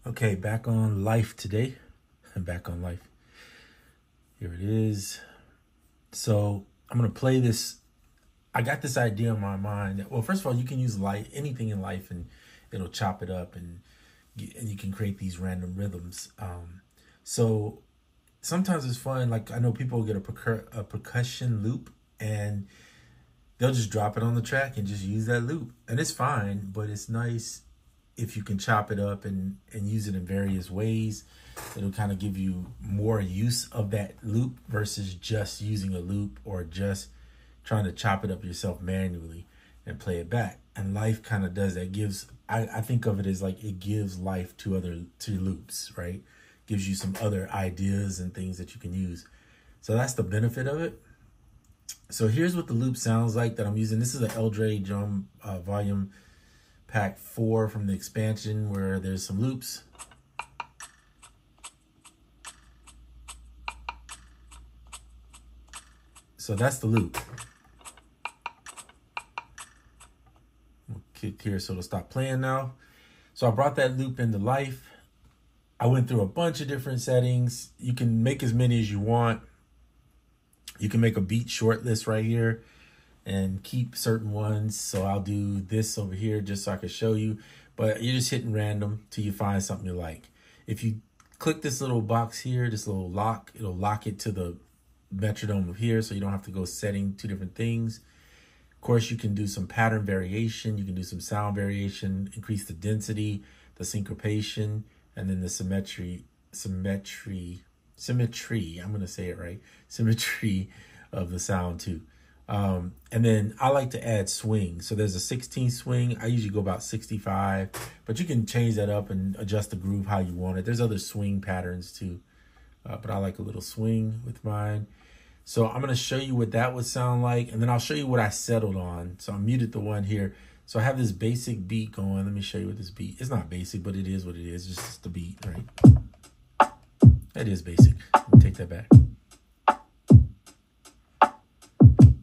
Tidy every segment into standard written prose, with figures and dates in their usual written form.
Okay, back on Life today. Back on Life. Here it is. So I'm going to play this. I got this idea in my mind. Well, first of all, you can use anything in Life and it'll chop it up and you can create these random rhythms. So sometimes it's fun. Like I know people get a percussion loop and they'll just drop it on the track and just use that loop. And it's fine, but it's nice if you can chop it up and use it in various ways. It'll kind of give you more use of that loop versus just using a loop or just trying to chop it up yourself manually and play it back. And Life kind of does that. I think of it as like it gives life to loops, right? Gives you some other ideas and things that you can use. So that's the benefit of it. So here's what the loop sounds like that I'm using. This is an DRE Drum volume pack 4 from the expansion where there's some loops. So that's the loop. We'll kick here so it'll stop playing now. So I brought that loop into Life. I went through a bunch of different settings. You can make as many as you want. You can make a beat short list right here and keep certain ones. So I'll do this over here just so I can show you. But you're just hitting random till you find something you like. If you click this little box here, this little lock, it'll lock it to the metronome of here so you don't have to go setting 2 different things. Of course, you can do some pattern variation. You can do some sound variation, increase the density, the syncopation, and then the symmetry. I'm going to say it right. Symmetry of the sound too. And then I like to add swing. So there's a 16 swing. I usually go about 65, but you can change that up and adjust the groove how you want it. There's other swing patterns too. But I like a little swing with mine. So I'm going to show you what that would sound like. And then I'll show you what I settled on. So I muted the one here. So I have this basic beat going. Let me show you what this beat. It's not basic, but it is what it is. It's just the beat, right? That is basic. Let me take that back.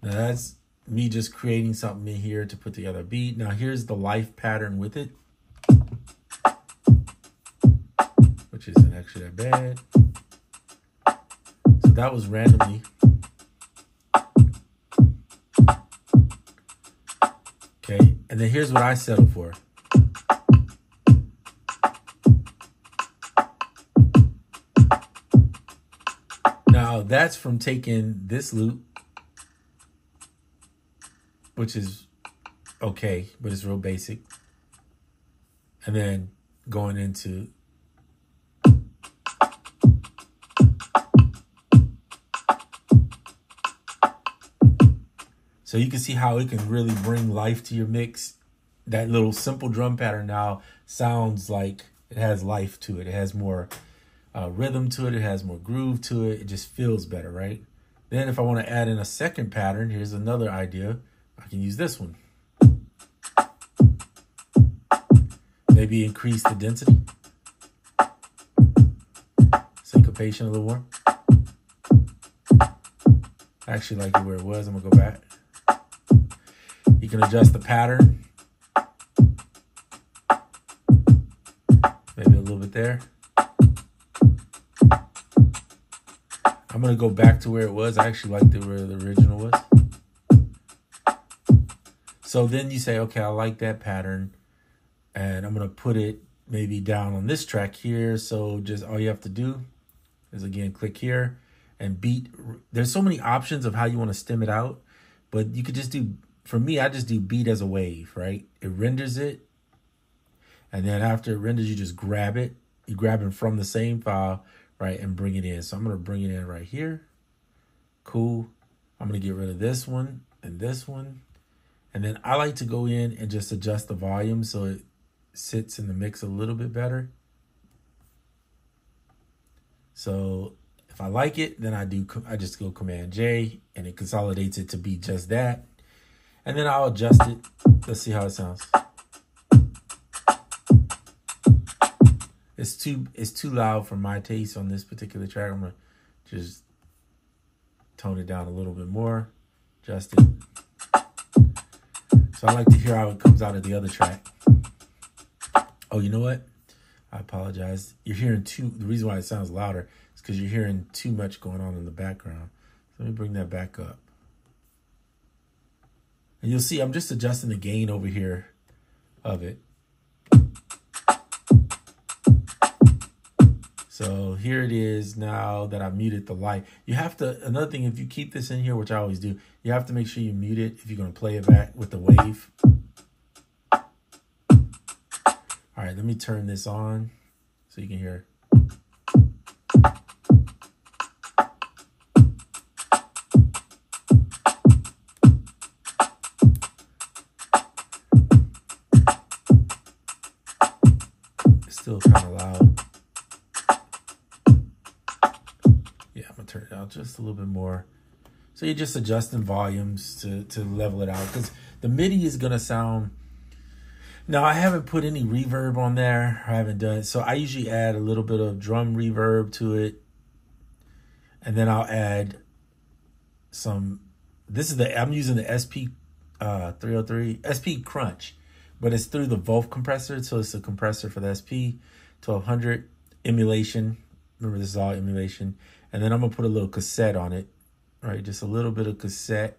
Now that's me just creating something in here to put together a beat. Now here's the Life pattern with it, which isn't actually that bad. So that was randomly. Okay, and then here's what I settled for. Now that's from taking this loop, which is okay, but it's real basic, and then going into so you can see how it can really bring life to your mix. That little simple drum pattern now sounds like it has life to it. It has more rhythm to it. It has more groove to it. It just feels better, right? Then if I want to add in a second pattern, here's another idea. I can use this one. Maybe increase the density. Syncopation a little more. I actually like it where it was. I'm going to go back. You can adjust the pattern. Maybe a little bit there. I'm going to go back to where it was. I actually liked it where the original was. So then you say, okay, I like that pattern. And I'm going to put it maybe down on this track here. So just all you have to do is, again, click here and beat. There's so many options of how you want to stem it out. But you could just do, for me, I just do beat as a wave, right? It renders it. And then after it renders, you just grab it. You grab it from the same file, right, and bring it in. So I'm going to bring it in right here. Cool. I'm going to get rid of this one and this one. And then I like to go in and just adjust the volume so it sits in the mix a little bit better. So if I like it, then I just go Command J and it consolidates it to be just that. And then I'll adjust it. Let's see how it sounds. It's too loud for my taste on this particular track. I'm gonna just tone it down a little bit more, adjust it. So I like to hear how it comes out of the other track. Oh, you know what? I apologize. You're hearing the reason why it sounds louder is because you're hearing too much going on in the background. So let me bring that back up. And you'll see I'm just adjusting the gain over here of it. So here it is now that I've muted the light. You have to, another thing, if you keep this in here, which I always do, you have to make sure you mute it if you're going to play it back with the wave. All right, let me turn this on so you can hear. It's still kind of loud. Yeah, I'm gonna turn it out just a little bit more. So you're just adjusting volumes to level it out, because the MIDI is gonna sound. Now, I haven't put any reverb on there. I haven't done it. So I usually add a little bit of drum reverb to it. And then I'll add some, I'm using the SP 303, SP Crunch, but it's through the Wolf compressor. So it's a compressor for the SP 1200 emulation. Remember, this is all emulation. And then I'm gonna put a little cassette on it, right? Just a little bit of cassette.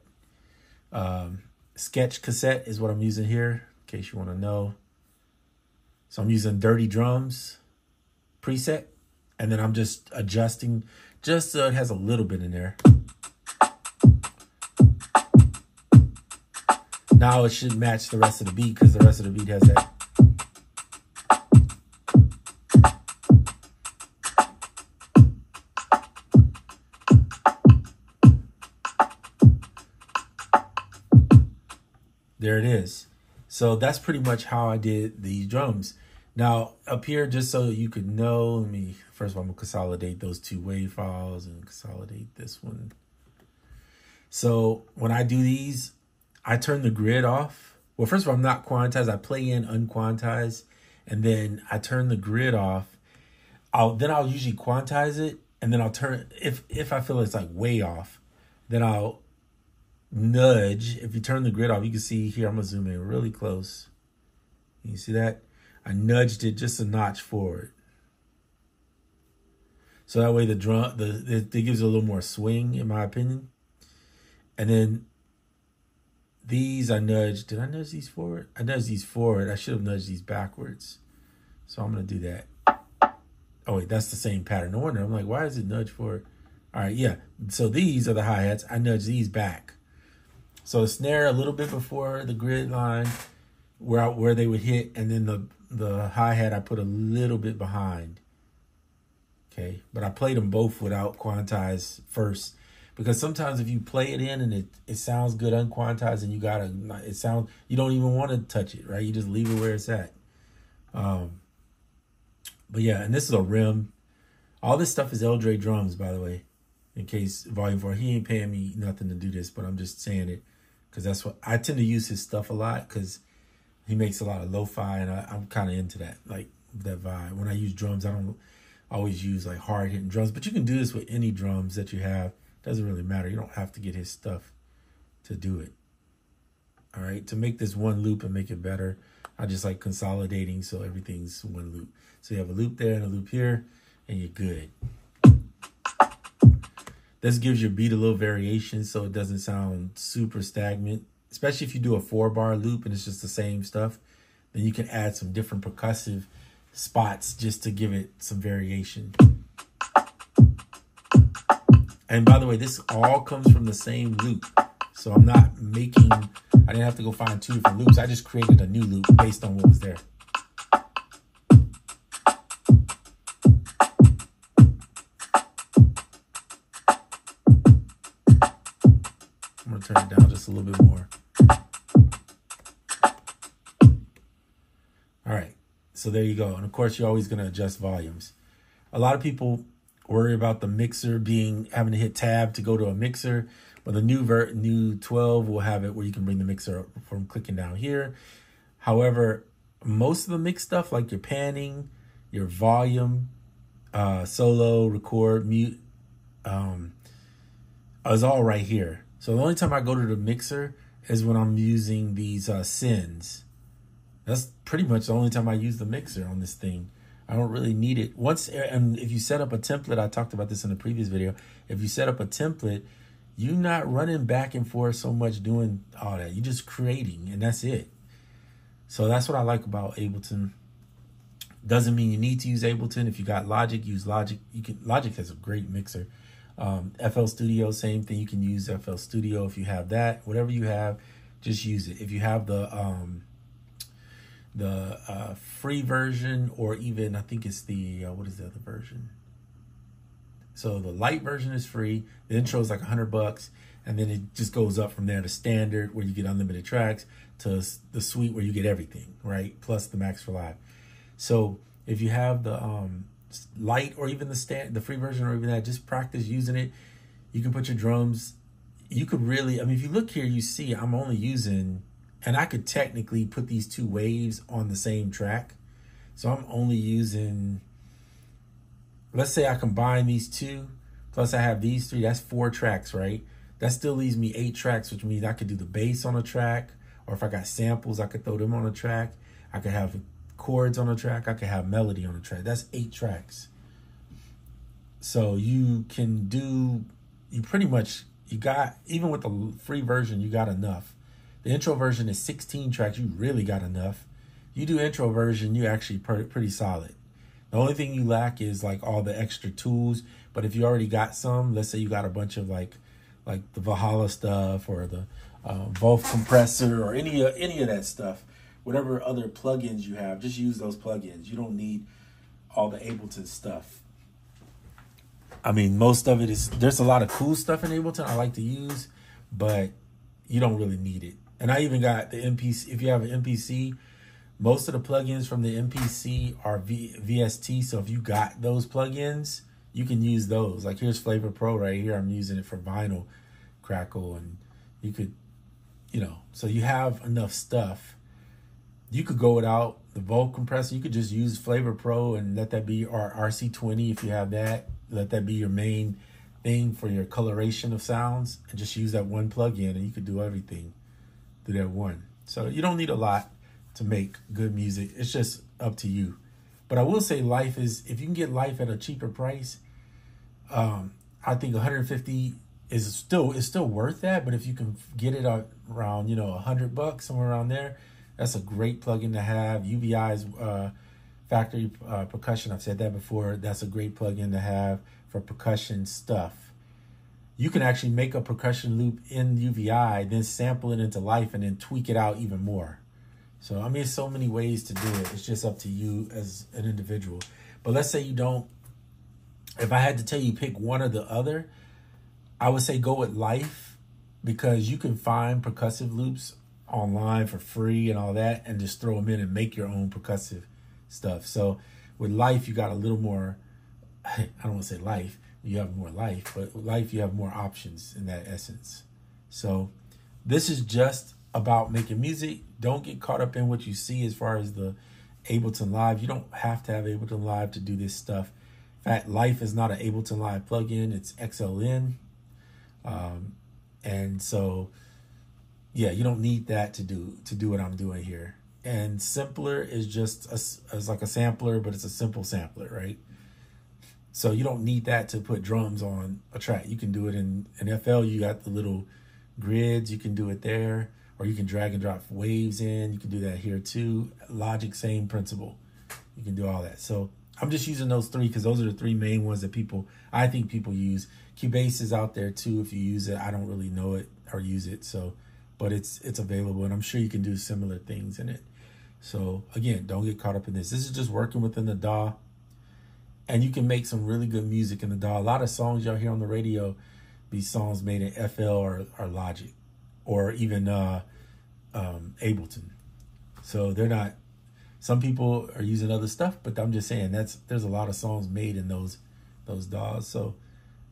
Sketch cassette is what I'm using here, in case you want to know. So I'm using DRE Drums preset, and then I'm just adjusting just so it has a little bit in there. Now it should match the rest of the beat, because the rest of the beat has that. There it is. So that's pretty much how I did the drums. Now up here, just so you could know, first of all, I'm gonna consolidate those two wave files and consolidate this one. So when I do these, I turn the grid off. Well, first of all, I'm not quantized. I play in unquantized, and then I turn the grid off. Then I'll usually quantize it, and then I'll turn, if I feel it's like way off, then I'll nudge. If you turn the grid off, you can see here, I'm gonna zoom in really close. You see that? I nudged it just a notch forward. So that way the drum, it gives it a little more swing, in my opinion. And then these I nudged. Did I nudge these forward? I nudged these forward. I should have nudged these backwards. So I'm gonna do that. Oh wait, that's the same pattern. No wonder. I'm like, why is it nudge forward? All right, yeah. So these are the hi-hats. I nudge these back. So the snare a little bit before the grid line where they would hit, and then the hi-hat I put a little bit behind. Okay, but I played them both without quantize first, because sometimes if you play it in and it sounds good unquantized, and you don't even want to touch it, right? You just leave it where it's at. But yeah, and this is a rim. All this stuff is DRE Drums, by the way, in case Volume 4, he ain't paying me nothing to do this, but I'm just saying it because that's what I tend to use his stuff a lot, because he makes a lot of lo-fi, and I'm kind of into that, like that vibe. When I use drums, I don't always use like hard hitting drums, but you can do this with any drums that you have. Doesn't really matter. You don't have to get his stuff to do it. All right, to make this one loop and make it better, I just like consolidating so everything's one loop. So you have a loop there and a loop here, and you're good. This gives your beat a little variation so it doesn't sound super stagnant, especially if you do a 4-bar loop and it's just the same stuff. Then you can add some different percussive spots just to give it some variation. And by the way, this all comes from the same loop. So I didn't have to go find 2 different loops. I just created a new loop based on what was there. I'm gonna turn it down just a little bit more. All right, so there you go. And of course, you're always gonna adjust volumes. A lot of people worry about the mixer having to hit tab to go to a mixer, but the new 12 will have it where you can bring the mixer up from clicking down here. However, most of the mix stuff, like your panning, your volume, solo, record, mute, is all right here. So the only time I go to the mixer is when I'm using these sends. That's pretty much the only time I use the mixer on this thing. I don't really need it. And if you set up a template, I talked about this in the previous video. If you set up a template, you're not running back and forth so much doing all that. You're just creating, and that's it. So that's what I like about Ableton. Doesn't mean you need to use Ableton. If you got Logic, use Logic. Logic has a great mixer. FL Studio, same thing. You can use FL Studio if you have that. Whatever you have, just use it. If you have the free version, or even I think it's the what is the other version? So the light version is free. The intro is like $100, and then it just goes up from there to standard, where you get unlimited tracks, to the suite where you get everything, right? Plus the Max for Live. So if you have the light, or even the free version, or even that, just practice using it. You can put your drums. You could really, I mean, if you look here, you see I'm only using, and I could technically put these two waves on the same track. So I'm only using, let's say I combine these two, plus I have these three, that's 4 tracks, right? That still leaves me 8 tracks, which means I could do the bass on a track, or if I got samples, I could throw them on a track. I could have chords on a track. I could have melody on a track. That's 8 tracks. So you can do, you pretty much, you got, even with the free version, you got enough. The intro version is 16 tracks. You really got enough. You do intro version, you actually pretty solid. The only thing you lack is like all the extra tools. But if you already got some, let's say you got a bunch of like the Valhalla stuff, or the Wolf compressor, or any of that stuff, whatever other plugins you have, just use those plugins. You don't need all the Ableton stuff. I mean, most of it is, there's a lot of cool stuff in Ableton I like to use, but you don't really need it. And I even got the MPC. If you have an MPC, most of the plugins from the MPC are VST. So if you got those plugins, you can use those. Like here's Flavor Pro right here. I'm using it for vinyl crackle, and you could, so you have enough stuff. You could go without the Volt compressor. You could just use Flavor Pro and let that be your RC20 if you have that. Let that be your main thing for your coloration of sounds, and just use that one plugin, and you could do everything through that one. So you don't need a lot to make good music. It's just up to you. But I will say Life is, if you can get Life at a cheaper price, I think 150 is still worth that. But if you can get it around, $100, somewhere around there, that's a great plugin to have. UVI's factory percussion, I've said that before. That's a great plugin to have for percussion stuff. You can actually make a percussion loop in UVI, then sample it into Life, and then tweak it out even more. So, I mean, there's so many ways to do it. It's just up to you as an individual. But let's say you don't, if I had to tell you pick one or the other, I would say go with Life, because you can find percussive loops online for free and all that, and just throw them in and make your own percussive stuff. So with Life, you got a little more, I don't want to say life, you have more life, but with Life, you have more options in that essence. So this is just about making music. Don't get caught up in what you see as far as the Ableton Live. You don't have to have Ableton Live to do this stuff. In fact, Life is not an Ableton Live plugin. It's XLN. And so, yeah, you don't need that to do what I'm doing here. And Simpler is just as like a sampler, but it's a simple sampler, right? So you don't need that to put drums on a track. You can do it in FL. You got the little grids. You can do it there, or you can drag and drop waves in. You can do that here too. Logic, same principle. You can do all that. So I'm just using those 3 because those are the 3 main ones that I think people use. Cubase is out there too if you use it. I don't really know it or use it, so, but it's available, and I'm sure you can do similar things in it. So again, don't get caught up in this. This is just working within the DAW, and you can make some really good music in the DAW. A lot of songs y'all hear on the radio, these songs made in FL or Logic, or even Ableton. So they're not, some people are using other stuff, but I'm just saying there's a lot of songs made in those DAWs. So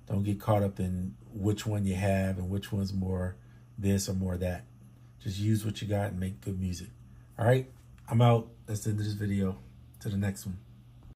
don't get caught up in which one you have and which one's more this or more that. Just use what you got and make good music. All right, I'm out. That's the end of this video. To the next one.